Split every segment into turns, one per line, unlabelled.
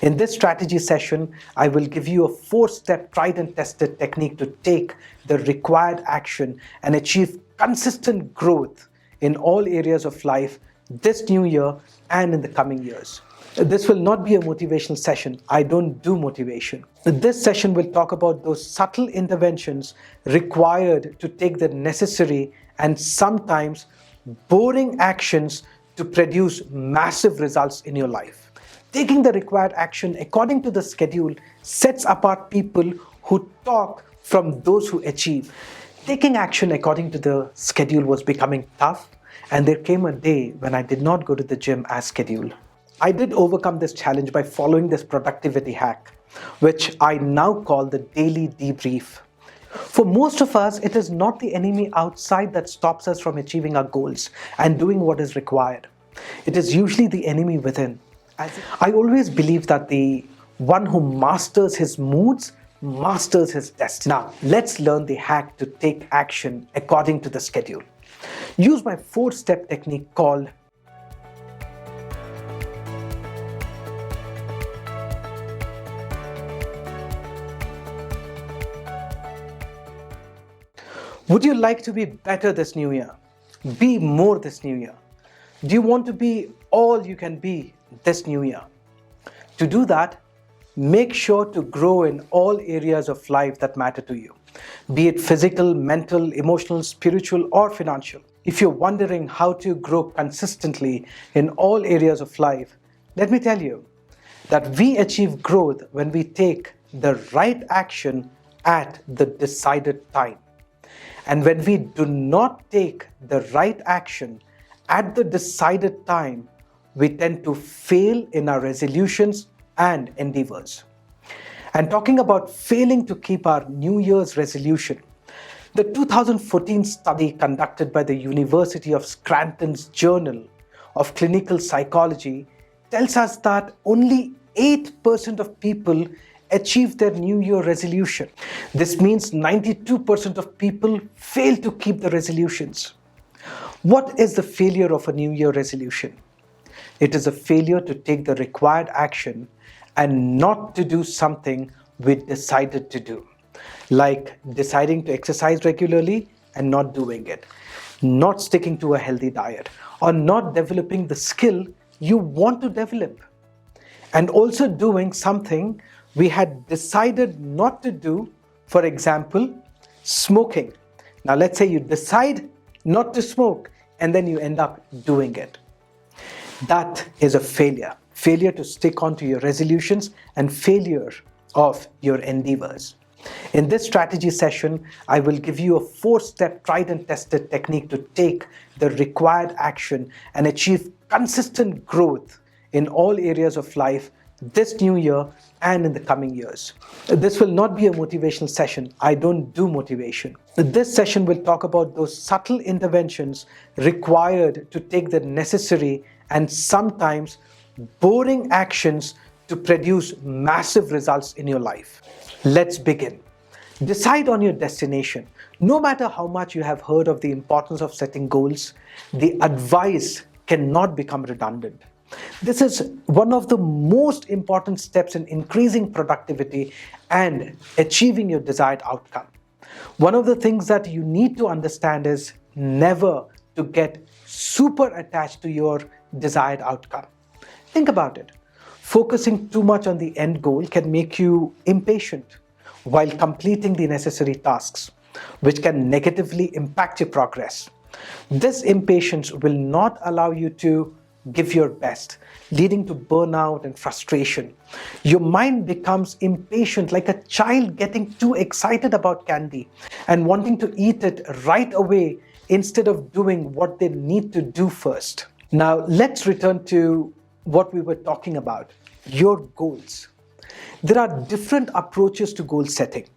In this strategy session, I will give you a 4-step tried and tested technique to take the required action and achieve consistent growth in all areas of life this new year and in the coming years. This will not be a motivational session. I don't do motivation. This session will talk about those subtle interventions required to take the necessary and sometimes boring actions to produce massive results in your life. Taking the required action according to the schedule sets apart people who talk from those who achieve. Taking action according to the schedule was becoming tough, and there came a day when I did not go to the gym as scheduled. I did overcome this challenge by following this productivity hack, which I now call the daily debrief. For most of us, it is not the enemy outside that stops us from achieving our goals and doing what is required. It is usually the enemy within. I always believe that the one who masters his moods masters his destiny. Now, let's learn the hack to take action according to the schedule. Use my 4-step technique called Would you like to be better this new year? Be more this new year? Do you want to be all you can be this new year? To do that, make sure to grow in all areas of life that matter to you, be it physical, mental, emotional, spiritual, or financial. If you're wondering how to grow consistently in all areas of life, let me tell you that we achieve growth when we take the right action at the decided time. And when we do not take the right action at the decided time, we tend to fail in our resolutions and endeavors. And talking about failing to keep our New Year's resolution, the 2014 study conducted by the University of Scranton's Journal of Clinical Psychology tells us that only 8% of people achieve their New Year resolution. This means 92% of people fail to keep the resolutions. What is the failure of a New Year resolution? It is a failure to take the required action and not to do something we decided to do, like deciding to exercise regularly and not doing it, not sticking to a healthy diet, or not developing the skill you want to develop, and also doing something we had decided not to do, for example, smoking. Now let's say you decide not to smoke and then you end up doing it. That is a failure. Failure to stick on to your resolutions and failure of your endeavors. In this strategy session, I will give you a 4-step tried and tested technique to take the required action and achieve consistent growth in all areas of life this new year and in the coming years. This will not be a motivational session. I don't do motivation. This session will talk about those subtle interventions required to take the necessary and sometimes boring actions to produce massive results in your life. Let's begin. Decide on your destination. No matter how much you have heard of the importance of setting goals, the advice cannot become redundant. This is one of the most important steps in increasing productivity and achieving your desired outcome. One of the things that you need to understand is never to get super attached to your desired outcome. Think about it. Focusing too much on the end goal can make you impatient while completing the necessary tasks, which can negatively impact your progress. This impatience will not allow you to give your best, leading to burnout and frustration. Your mind becomes impatient, like a child getting too excited about candy and wanting to eat it right away instead of doing what they need to do first. Now, let's return to what we were talking about, your goals. There are different approaches to goal setting.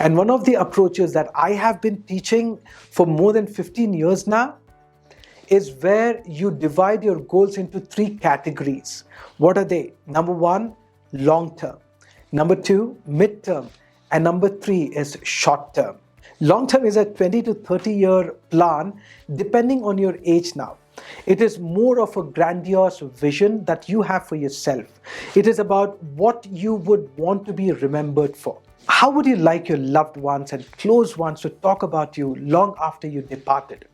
And one of the approaches that I have been teaching for more than 15 years now is where you divide your goals into 3 categories. What are they? Number 1, long term. Number 2, mid term. And number 3 is short term. Long term is a 20 to 30 year plan depending on your age now. It is more of a grandiose vision that you have for yourself. It is about what you would want to be remembered for. How would you like your loved ones and close ones to talk about you long after you departed?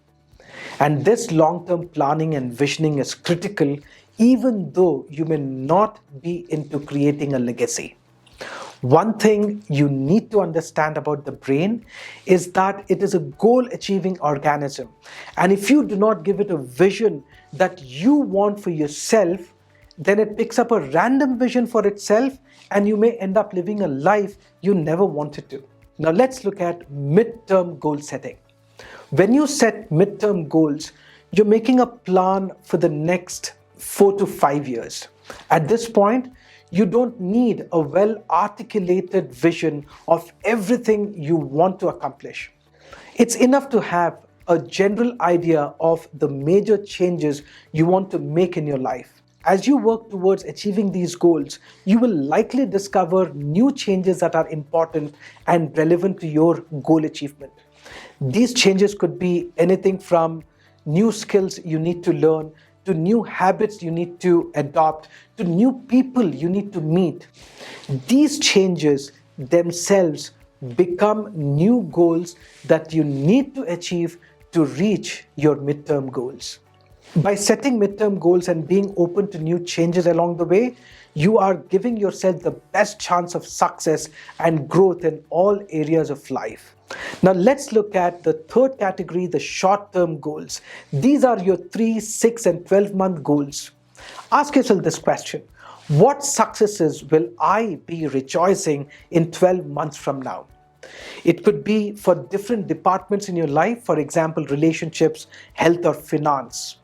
And this long-term planning and visioning is critical, even though you may not be into creating a legacy. One thing you need to understand about the brain is that it is a goal-achieving organism. And if you do not give it a vision that you want for yourself, then it picks up a random vision for itself and you may end up living a life you never wanted to. Now let's look at midterm goal setting. When you set midterm goals, you're making a plan for the next 4 to 5 years. At this point, you don't need a well-articulated vision of everything you want to accomplish. It's enough to have a general idea of the major changes you want to make in your life. As you work towards achieving these goals, you will likely discover new changes that are important and relevant to your goal achievement. These changes could be anything from new skills you need to learn, to new habits you need to adopt, to new people you need to meet. These changes themselves become new goals that you need to achieve to reach your midterm goals. By setting midterm goals and being open to new changes along the way, you are giving yourself the best chance of success and growth in all areas of life. Now let's look at the third category, the short-term goals. These are your 3, 6, and 12-month goals. Ask yourself this question: what successes will I be rejoicing in 12 months from now? It could be for different departments in your life, for example, relationships, health, or finance.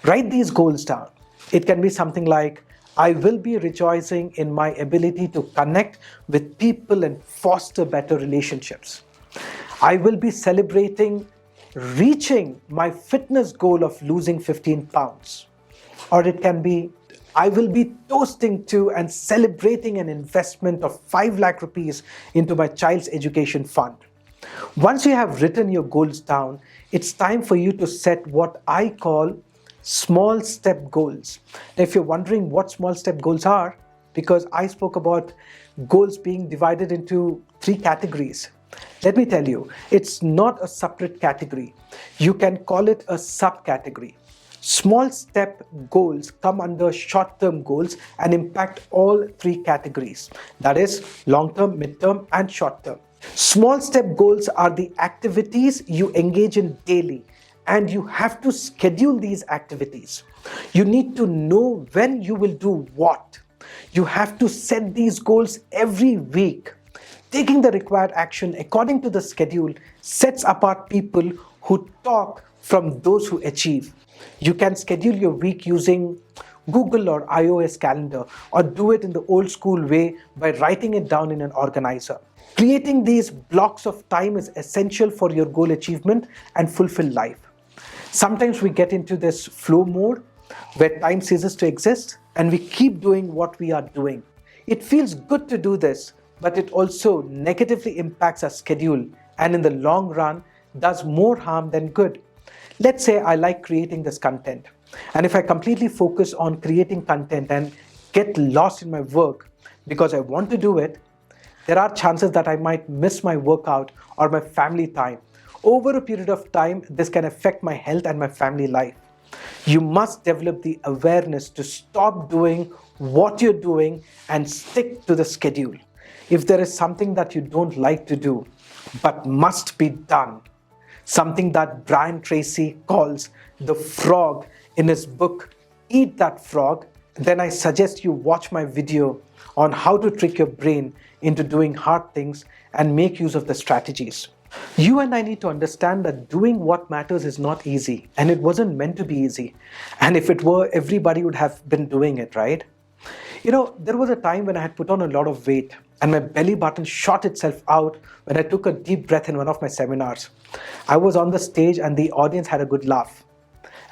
Write these goals down. It can be something like, I will be rejoicing in my ability to connect with people and foster better relationships. I will be celebrating reaching my fitness goal of losing 15 pounds. Or it can be, I will be toasting to and celebrating an investment of 5 lakh rupees into my child's education fund. Once you have written your goals down, it's time for you to set what I call small step goals. Now, if you're wondering what small step goals are, because I spoke about goals being divided into 3 categories, let me tell you, it's not a separate category. You can call it a subcategory. Small step goals come under short-term goals and impact all 3 categories. That is long-term, mid-term, and short-term. Small step goals are the activities you engage in daily, and you have to schedule these activities. You need to know when you will do what. You have to set these goals every week. Taking the required action according to the schedule sets apart people who talk from those who achieve. You can schedule your week using Google or iOS calendar, or do it in the old school way by writing it down in an organizer. Creating these blocks of time is essential for your goal achievement and fulfilled life. Sometimes we get into this flow mode where time ceases to exist and we keep doing what we are doing. It feels good to do this, but it also negatively impacts our schedule and in the long run does more harm than good. Let's say I like creating this content, and if I completely focus on creating content and get lost in my work because I want to do it, there are chances that I might miss my workout or my family time. Over a period of time, this can affect my health and my family life. You must develop the awareness to stop doing what you're doing and stick to the schedule. If there is something that you don't like to do, but must be done, something that Brian Tracy calls the frog in his book, Eat That Frog, then I suggest you watch my video on how to trick your brain into doing hard things and make use of the strategies. You and I need to understand that doing what matters is not easy, and it wasn't meant to be easy. And if it were, everybody would have been doing it, right? You know, there was a time when I had put on a lot of weight and my belly button shot itself out when I took a deep breath in one of my seminars. I was on the stage and the audience had a good laugh.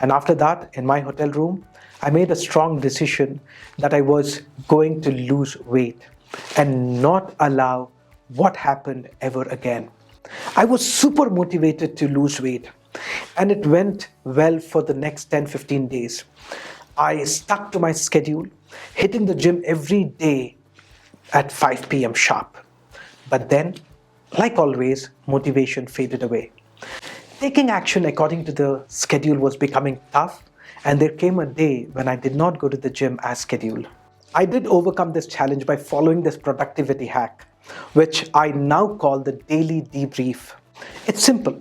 And after that, in my hotel room, I made a strong decision that I was going to lose weight and not allow what happened ever again. I was super motivated to lose weight. And it went well for the next 10-15 days. I stuck to my schedule, hitting the gym every day at 5 p.m. sharp. But then, like always, motivation faded away. Taking action according to the schedule was becoming tough, and there came a day when I did not go to the gym as scheduled. I did overcome this challenge by following this productivity hack, which I now call the daily debrief. It's simple.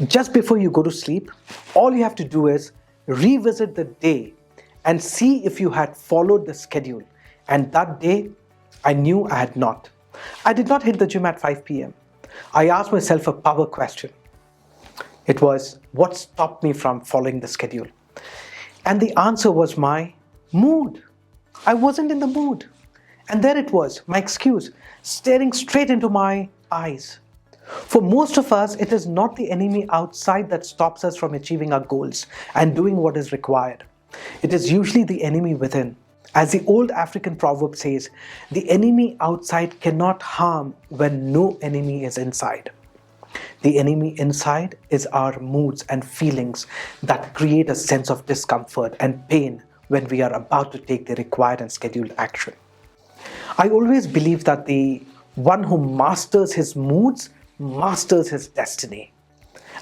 Just before you go to sleep, all you have to do is revisit the day and see if you had followed the schedule. And that day, I knew I had not. I did not hit the gym at 5 p.m. I asked myself a power question. It was, what stopped me from following the schedule? And the answer was my mood. I wasn't in the mood. And there it was, my excuse, staring straight into my eyes. For most of us, it is not the enemy outside that stops us from achieving our goals and doing what is required. It is usually the enemy within. As the old African proverb says, the enemy outside cannot harm when no enemy is inside. The enemy inside is our moods and feelings that create a sense of discomfort and pain when we are about to take the required and scheduled action. I always believe that the one who masters his moods masters his destiny.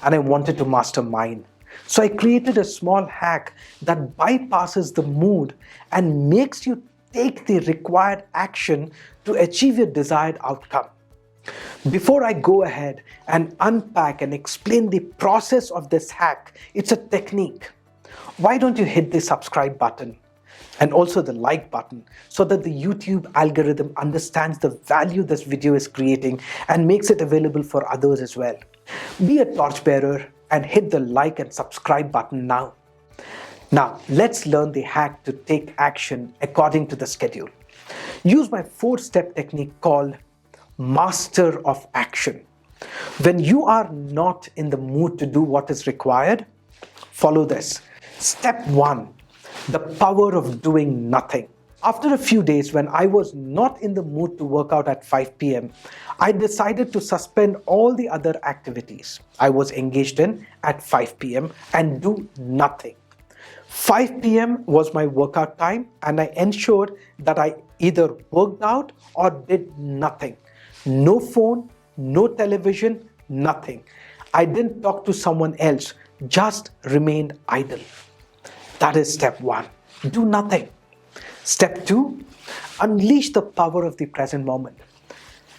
And I wanted to master mine. So I created a small hack that bypasses the mood and makes you take the required action to achieve your desired outcome. Before I go ahead and unpack and explain the process of this hack, it's a technique. Why don't you hit the subscribe button and also the like button so that the YouTube algorithm understands the value this video is creating and makes it available for others as well. Be a torchbearer and hit the like and subscribe button now. Now, let's learn the hack to take action according to the schedule. Use my 4-step technique called Master of Action. When you are not in the mood to do what is required, follow this. Step 1, the power of doing nothing. After a few days when I was not in the mood to work out at 5 p.m., I decided to suspend all the other activities I was engaged in at 5 p.m. and do nothing. 5 p.m. was my workout time, and I ensured that I either worked out or did nothing. No phone, no television, nothing. I didn't talk to someone else, just remained idle. That is step 1. Do nothing. Step 2, unleash the power of the present moment.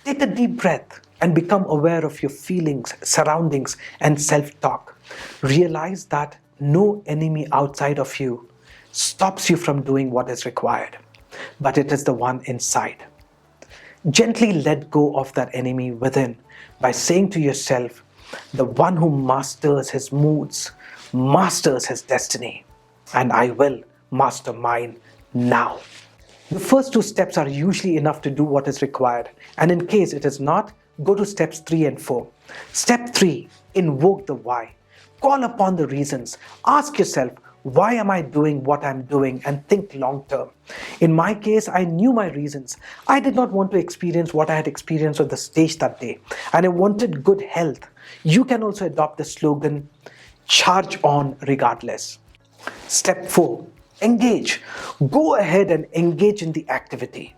Take a deep breath and become aware of your feelings, surroundings, and self-talk. Realize that no enemy outside of you stops you from doing what is required, but it is the one inside. Gently let go of that enemy within by saying to yourself, the one who masters his moods masters his destiny, and I will master mine now. The first 2 steps are usually enough to do what is required, and in case it is not, go to steps 3 and 4. Step 3, invoke the why. Call upon the reasons. Ask yourself, why am I doing what I'm doing, and think long term. In my case, I knew my reasons. I did not want to experience what I had experienced on the stage that day, and I wanted good health. You can also adopt the slogan, charge on regardless. Step 4, engage. Go ahead and engage in the activity.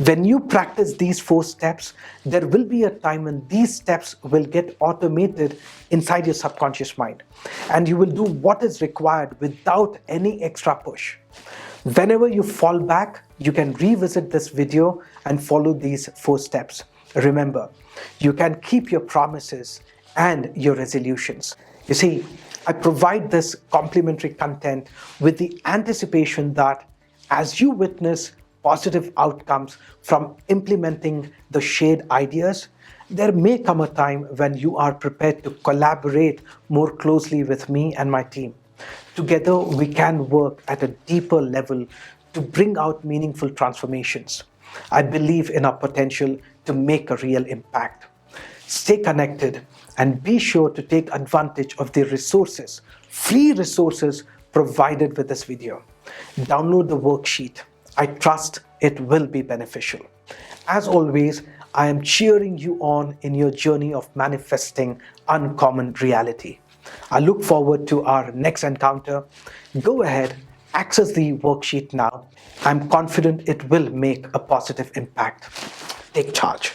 When you practice these 4 steps, there will be a time when these steps will get automated inside your subconscious mind, and you will do what is required without any extra push. Whenever you fall back, you can revisit this video and follow these 4 steps. Remember, you can keep your promises and your resolutions. You see, I provide this complimentary content with the anticipation that as you witness positive outcomes from implementing the shared ideas, there may come a time when you are prepared to collaborate more closely with me and my team. Together, we can work at a deeper level to bring out meaningful transformations. I believe in our potential to make a real impact. Stay connected and be sure to take advantage of the resources, free resources provided with this video. Download the worksheet. I trust it will be beneficial. As always, I am cheering you on in your journey of manifesting uncommon reality. I look forward to our next encounter. Go ahead, access the worksheet now. I'm confident it will make a positive impact. Take charge.